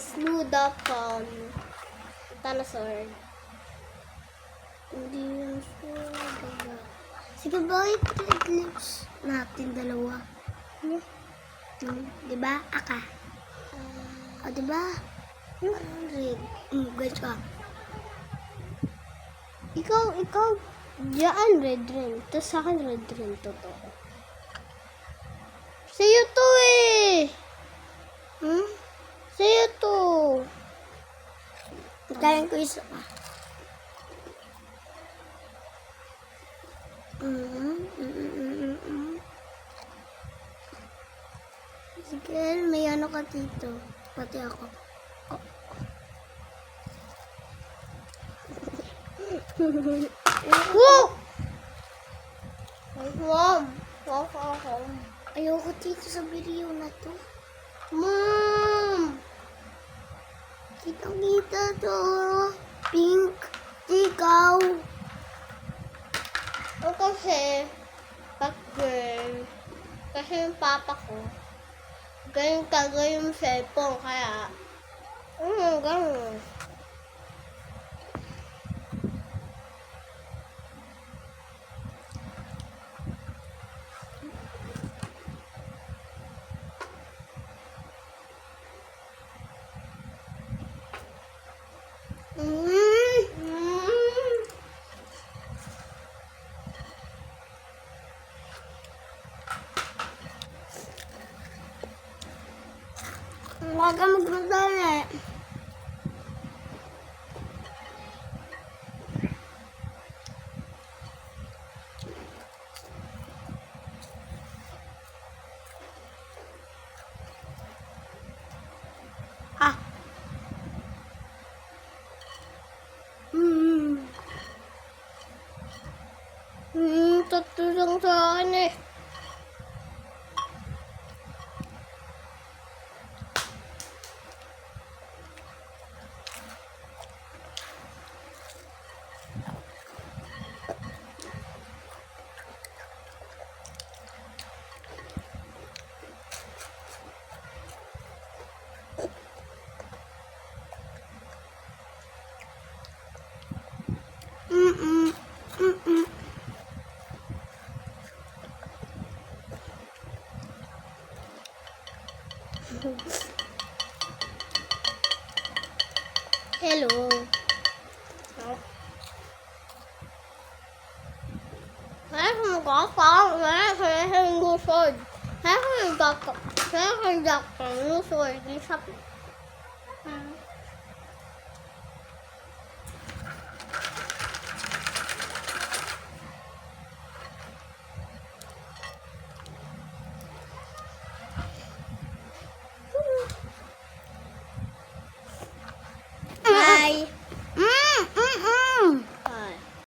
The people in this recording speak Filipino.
Snoodop dinosaur. Hindi yan siya. Sige, bakit lips natin dalawa? Diba? Aka. O, diba? Parang red. Guys ka. Ikaw, diyan red rin. Tapos sa akin red rin, totoo. Sa'yo to eh. Sa'yo to. Kaya ko isa. Sige, may ano ka dito. Pati ako. Woo! Mom! Ayoko dito sa video na to. Mom! Kitang-kita to. Pink. Ikaw. O kasi, pag girl, kasi yung papa ko, ganyan talaga yung cellphone, kaya, ganun. Huwag ka magmadali. Ah. Tatlo lang sa akin eh. Hello. Saya magkakak. Saya lusod. Saya magkakak. Saya magkakak. Lusod. Lisap. Bye.